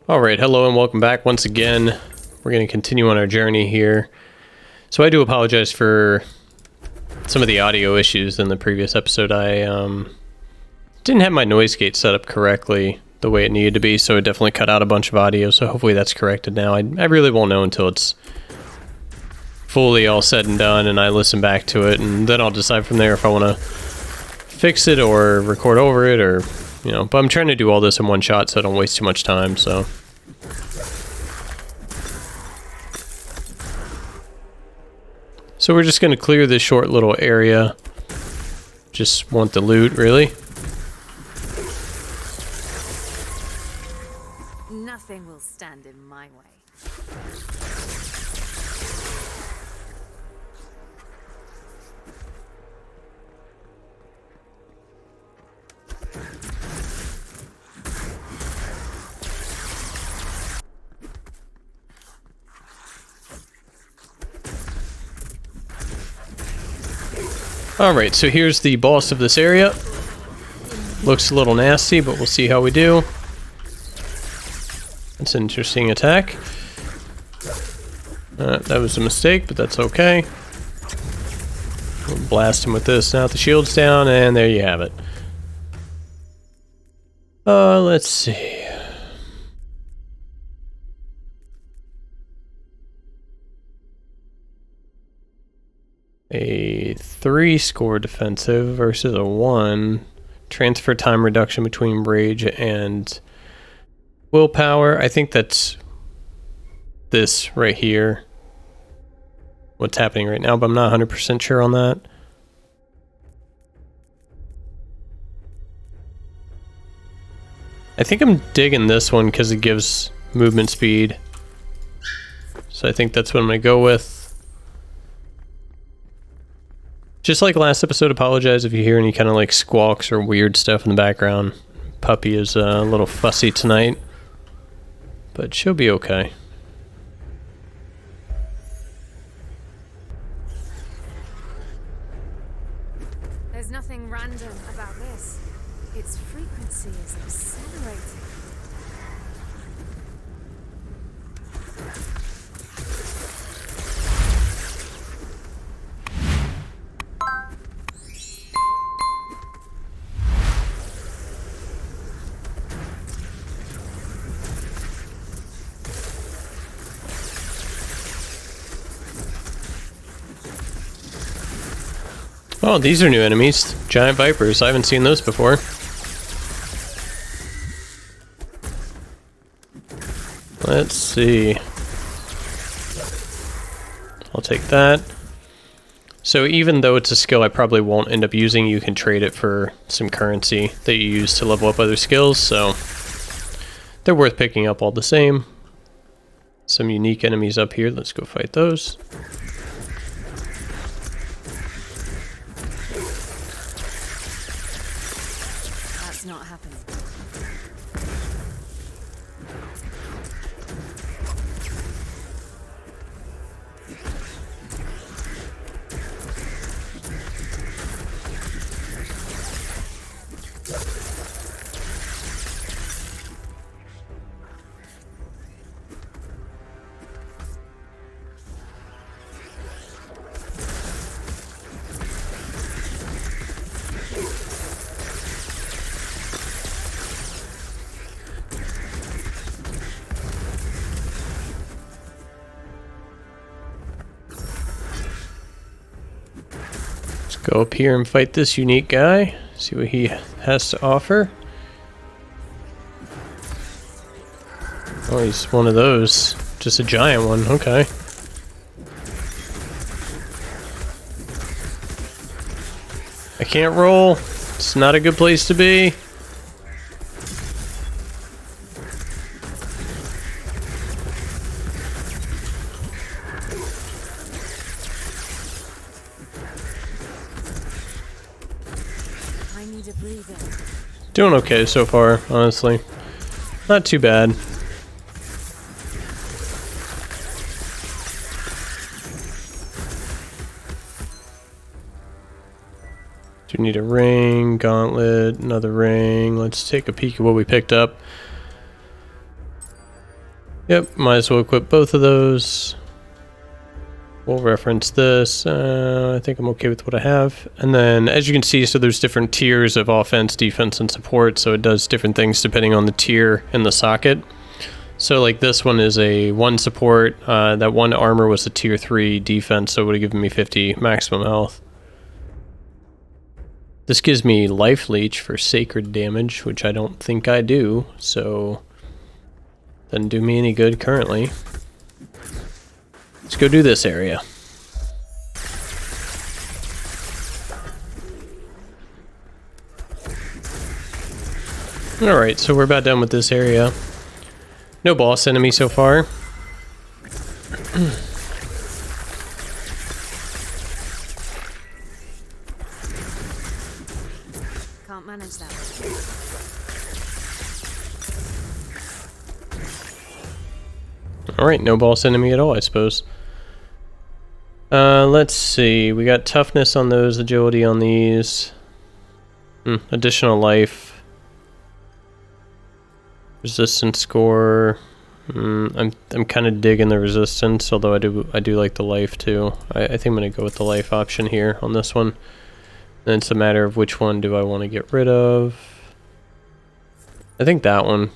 Alright, hello and welcome back once again. We're going to continue on our journey here. So I do apologize for some of the audio issues in the previous episode. I didn't have my noise gate set up correctly the way it needed to be, so it definitely cut out a bunch of audio, so hopefully that's corrected now. I really won't know until it's fully all said and done and I listen back to it, and then I'll decide from there if I want to fix it or record over it, or you know, but I'm trying to do all this in one shot so I don't waste too much time, so. So we're just going to clear this short little area. Just want the loot, really. Nothing will stand in my way. Alright, so here's the boss of this area. Looks a little nasty, but we'll see how we do. That's an interesting attack. That was a mistake, but that's okay. We'll blast him with this. Now the shield's down, and there you have it. Let's see. A 3 score defensive versus a 1. Transfer time reduction between rage and willpower. I think that's this right here. What's happening right now, but I'm not 100% sure on that. I think I'm digging this one because it gives movement speed. So I think that's what I'm going to go with. Just like last episode, apologize if you hear any kind of like squawks or weird stuff in the background. Puppy is a little fussy tonight, but she'll be okay. There's nothing random about this. Its frequency is accelerating. Oh, these are new enemies. Giant vipers. I haven't seen those before. Let's see. I'll take that. So even though it's a skill I probably won't end up using, you can trade it for some currency that you use to level up other skills, so they're worth picking up all the same. Some unique enemies up here. Let's go fight those. Not happening. Go up here and fight this unique guy. See what he has to offer. Oh, he's one of those. Just a giant one. Okay. I can't roll. It's not a good place to be. Doing okay so far, honestly. Not too bad. Do need a ring, gauntlet, another ring. Let's take a peek at what we picked up. Yep, might as well equip both of those. We'll reference this. I think I'm okay with what I have. And then, as you can see, so there's different tiers of offense, defense, and support. So it does different things depending on the tier and the socket. So like this one is a 1 support. That 1 armor was a tier 3 defense, so it would have given me 50 maximum health. This gives me life leech for sacred damage, which I don't think I do. So doesn't do me any good currently. Let's go do this area. Alright, so we're about done with this area. No boss enemy so far. Can't manage that. Alright, no boss enemy at all, I suppose. Let's see. We got toughness on those, agility on these. Additional life. Resistance score. I'm kind of digging the resistance, although I do like the life too. I think I'm gonna go with the life option here on this one. And it's a matter of which one do I want to get rid of. I think that one.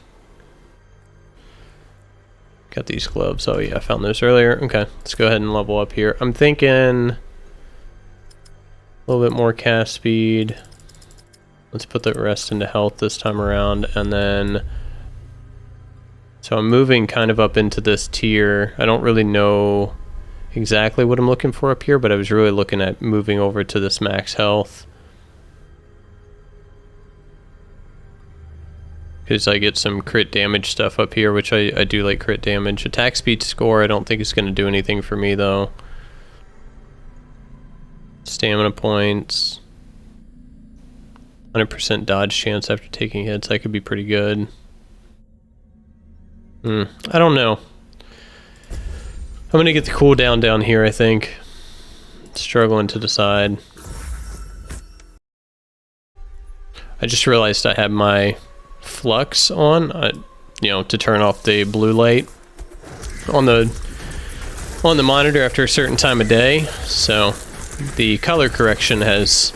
Got these gloves. Oh yeah, I found those earlier. Okay, let's go ahead and level up here. I'm thinking a little bit more cast speed. Let's put the rest into health this time around, and then so I'm moving kind of up into this tier. I don't really know exactly what I'm looking for up here, but I was really looking at moving over to this max health. Because I get some crit damage stuff up here, which I do like crit damage. Attack speed score, I don't think it's going to do anything for me, though. Stamina points. 100% dodge chance after taking hits. That could be pretty good. I don't know. I'm going to get the cooldown down here, I think. Struggling to decide. I just realized I had my flux on, you know, to turn off the blue light on the monitor after a certain time of day. So the color correction has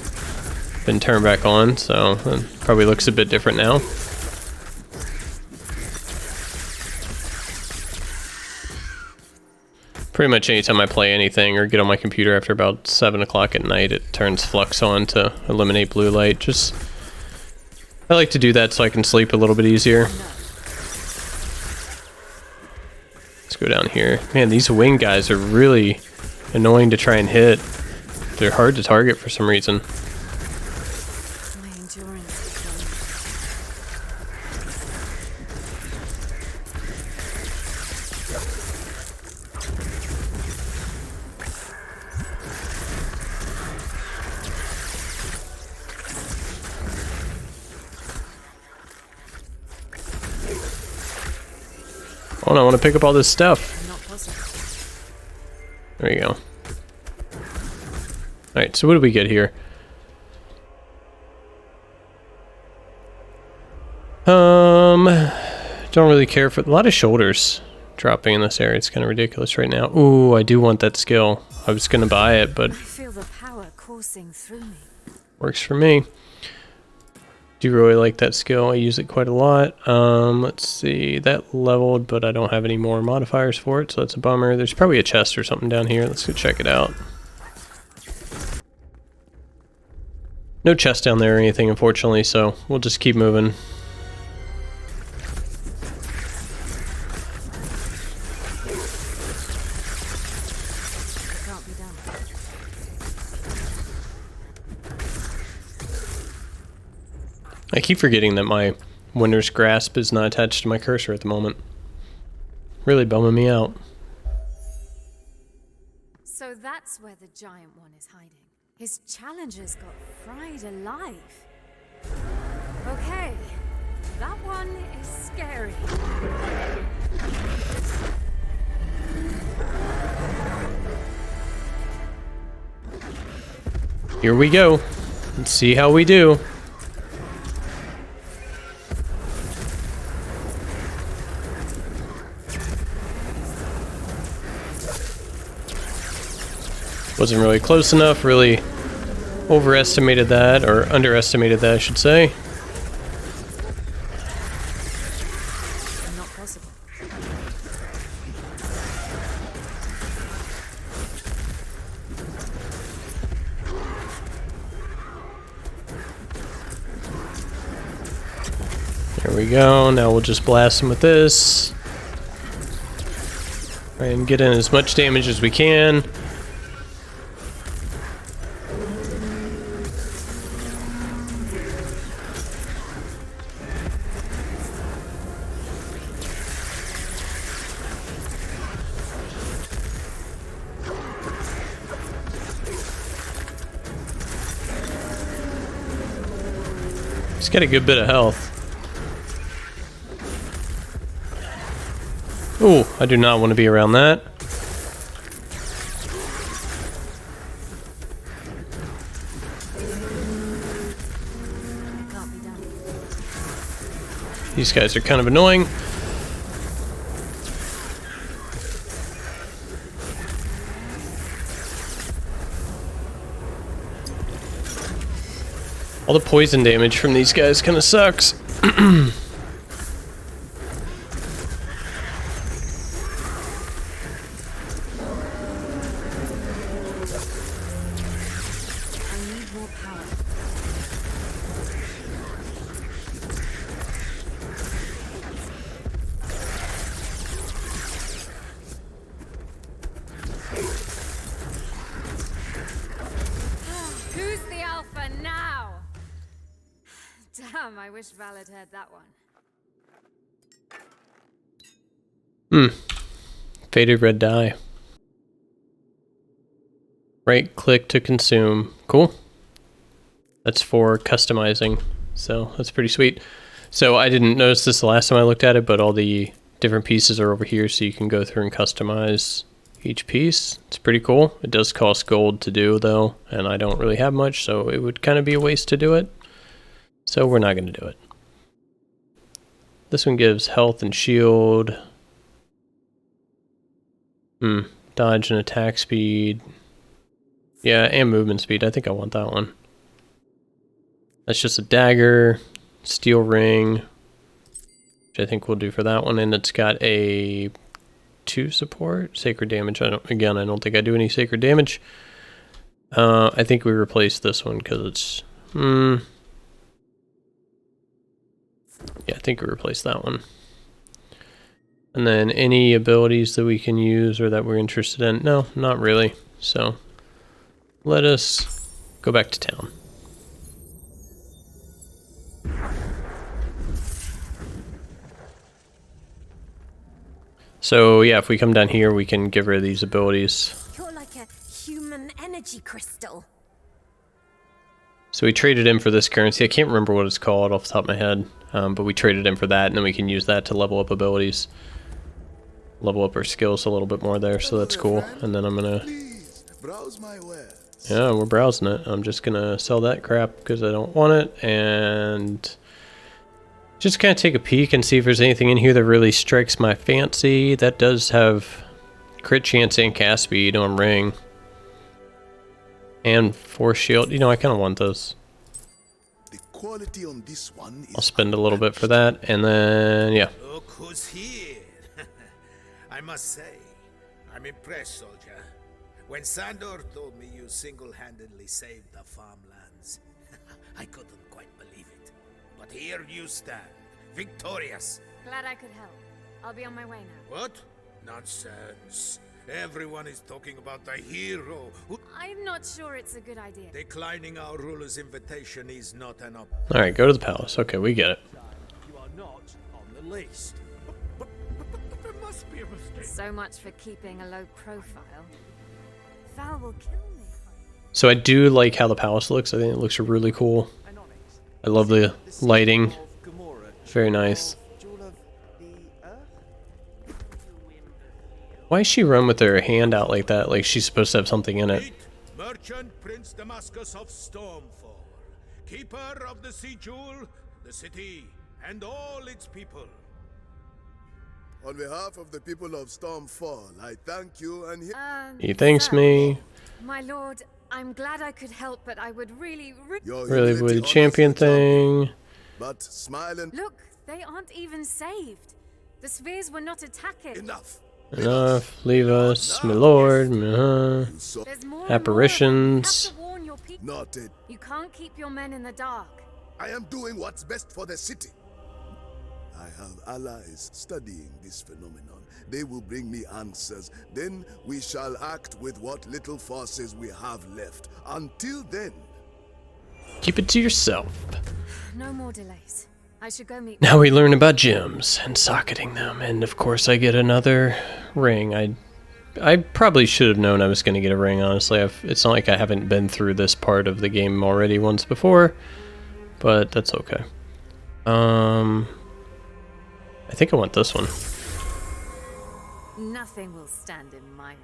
been turned back on, so it probably looks a bit different now. Pretty much anytime I play anything or get on my computer after about 7 o'clock at night, it turns flux on to eliminate blue light. Just I like to do that so I can sleep a little bit easier. Let's go down here. Man, these wing guys are really annoying to try and hit. They're hard to target for some reason. My endurance is going. Oh, I want to pick up all this stuff. Not possible. There you go. Alright, so what do we get here? Don't really care for a lot of shoulders dropping in this area. It's kind of ridiculous right now. Ooh, I do want that skill. I was gonna buy it, but I feel the power coursing through me. works for me. Do really like that skill. I use it quite a lot. Let's see, that leveled, but I don't have any more modifiers for it, so that's a bummer. There's probably a chest or something down here. Let's go check it out. No chest down there or anything, unfortunately, so we'll just keep moving. Can't be done. I keep forgetting that my Winter's Grasp is not attached to my cursor at the moment. Really bumming me out. So that's where the giant one is hiding. His challengers got fried alive. Okay, that one is scary. Here we go. Let's see how we do. Wasn't really close enough, really overestimated that, or underestimated that, I should say. Not possible. There we go. Now we'll just blast him with this. And get in as much damage as we can. He's got a good bit of health. Ooh, I do not want to be around that. Can't be done. These guys are kind of annoying. All the poison damage from these guys kind of sucks. Who's the alpha now? Damn, I wish Val had heard that one. Faded red dye. Right click to consume. Cool. That's for customizing. So that's pretty sweet. So I didn't notice this the last time I looked at it, but all the different pieces are over here, so you can go through and customize each piece. It's pretty cool. It does cost gold to do though, and I don't really have much, so it would kind of be a waste to do it. So we're not going to do it. This one gives health and shield. Dodge and attack speed. Yeah, and movement speed. I think I want that one. That's just a dagger, steel ring, which I think we'll do for that one, and it's got a 2 support, sacred damage. I don't think I do any sacred damage. I think we replace this one because it's yeah, I think we replace that one. And then any abilities that we can use or that we're interested in? No, not really. So let us go back to town. So yeah, if we come down here, we can give her these abilities. You're like a human energy crystal. So we traded in for this currency. I can't remember what it's called off the top of my head, but we traded in for that, and then we can use that to level up abilities. Level up our skills a little bit more there, so that's cool. And then I'm gonna... Yeah, we're browsing it. I'm just gonna sell that crap because I don't want it, and just kind of take a peek and see if there's anything in here that really strikes my fancy. That does have crit chance and cast speed on ring. And force shield. You know, I kind of want those. The quality on this one is I'll spend a little bit for that, and then, yeah. Look who's here. I must say, I'm impressed, soldier. When Sandor told me you single-handedly saved the farmlands, I couldn't quite believe it. But here you stand, victorious. Glad I could help. I'll be on my way now. What? Nonsense. Everyone is talking about the hero who... I'm not sure it's a good idea. Declining our ruler's invitation is not an option. Alright, go to the palace. Okay, we get it. You are not on the list. But there must be a mistake. So much for keeping a low profile. Val will kill me. So I do like how the palace looks. I think it looks really cool. I love the lighting. Very nice. Why does she run with her hand out like that? Like she's supposed to have something in it. Merchant Prince Damascus of Stormfall, keeper of the sea jewel, the city, and all its people. On behalf of the people of Stormfall, I thank you and He thanks sir, me. My lord, I'm glad I could help, but I would really... your Really humility with the honors champion the champion. thing. But smile and Look, they aren't even saved. The spheres were not attacking. enough. Enough. Leave us, my lord. So There's more Apparitions. And more. You have to warn your people. not it. You can't keep your men in the dark. I am doing what's best for the city. I have allies studying this phenomenon. They will bring me answers. Then we shall act with what little forces we have left. Until then, Keep it to yourself. No more delays. I should go meet... Now we learn about gems and socketing them, and of course I get another ring. I probably should have known I was going to get a ring, honestly. It's not like I haven't been through this part of the game already once before, but that's okay. I think I want this one. Nothing will stand in my way.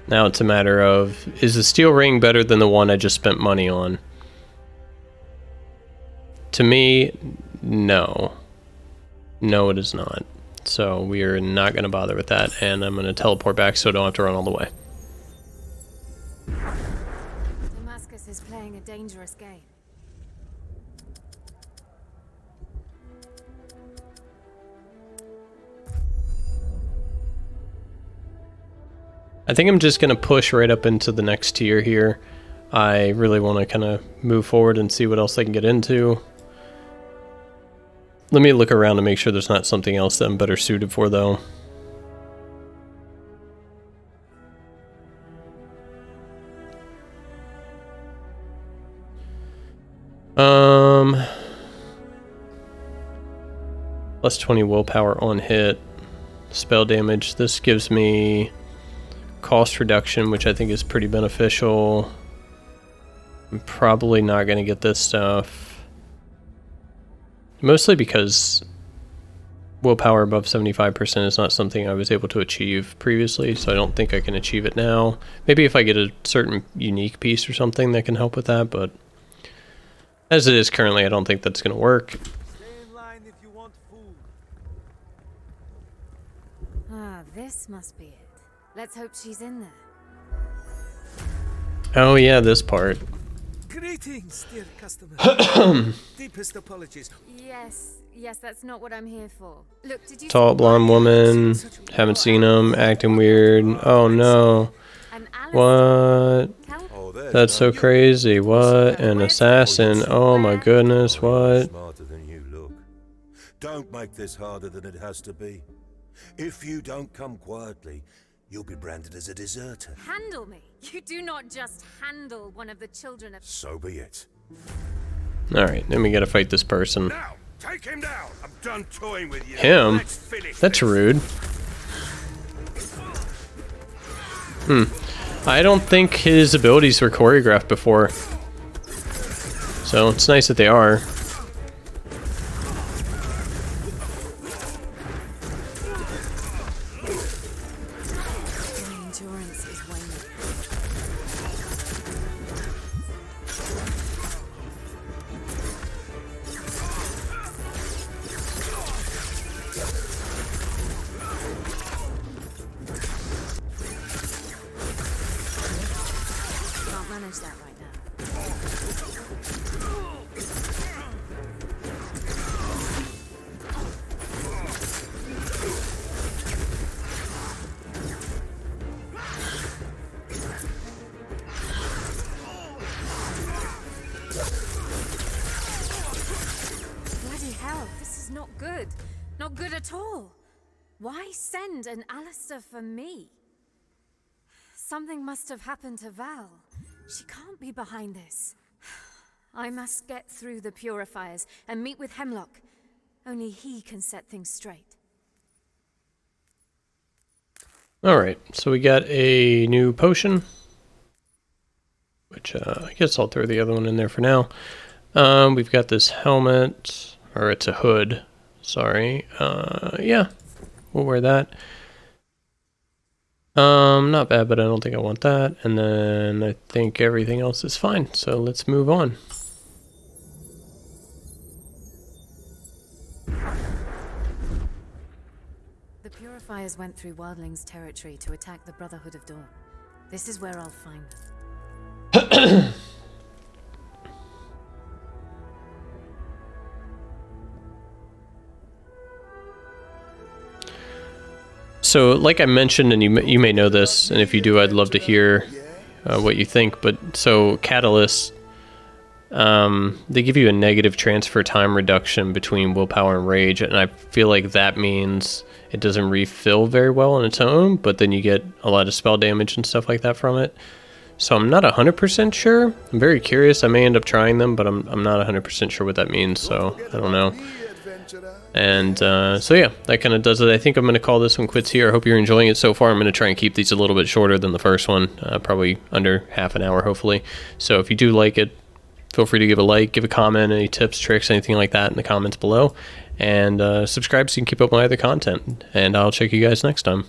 Now it's a matter of, is the steel ring better than the one I just spent money on? To me, no. No, it is not. So we are not going to bother with that, and I'm going to teleport back so I don't have to run all the way. Damascus is playing a dangerous game. I think I'm just going to push right up into the next tier here. I really want to kind of move forward and see what else I can get into. Let me look around to make sure there's not something else that I'm better suited for, though. Plus 20 willpower on hit. Spell damage. This gives me cost reduction, which I think is pretty beneficial. I'm probably not going to get this stuff. Mostly because willpower above 75% is not something I was able to achieve previously, so I don't think I can achieve it now. Maybe if I get a certain unique piece or something that can help with that, but as it is currently, I don't think that's going to work. Stay in line if you want food. Ah, this must be it. Let's hope she's in there. Oh yeah, this part. Greetings, dear customer. Deepest apologies. Yes, that's not what I'm here for. Look, did you... Tall blonde woman. Haven't seen him. Acting weird. Oh no. And What? That's so crazy. What? An assassin. Oh my goodness. What? Smarter than you look. Don't make this harder than it has to be. If you don't come quietly, you'll be branded as a deserter. Handle me. You do not just handle one of the children of... So be it. Alright, then we gotta fight this person. Now, take him down. I'm done toying with you. Him? Let's finish That's this. rude. I don't think his abilities were choreographed before. So it's nice that they are. My endurance is waning. Can't manage that right now. Bloody hell, this is not good. Not good at all. Why send an Alistair for me? Something must have happened to Val. She can't be behind this. I must get through the purifiers and meet with Hemlock. Only he can set things straight. Alright, so we got a new potion. Which, I guess I'll throw the other one in there for now. We've got this helmet, or it's a hood, sorry. Yeah, we'll wear that. Not bad, but I don't think I want that. And then I think everything else is fine. So let's move on. The Purifiers went through Wildling's territory to attack the Brotherhood of Dawn. This is where I'll find them. So, like I mentioned, and you may know this, and if you do, I'd love to hear what you think. But so, Catalyst, they give you a negative transfer time reduction between willpower and rage, and I feel like that means it doesn't refill very well on its own, but then you get a lot of spell damage and stuff like that from it. So I'm not 100% sure. I'm very curious. I may end up trying them, but I'm not 100% sure what that means, so I don't know. And so yeah, that kind of does it. I think I'm going to call this one quits here. I hope you're enjoying it so far. I'm going to try and keep these a little bit shorter than the first one, probably under half an hour, hopefully. So if you do like it, feel free to give a like, give a comment, any tips, tricks, anything like that in the comments below. And subscribe so you can keep up my other content. And I'll check you guys next time.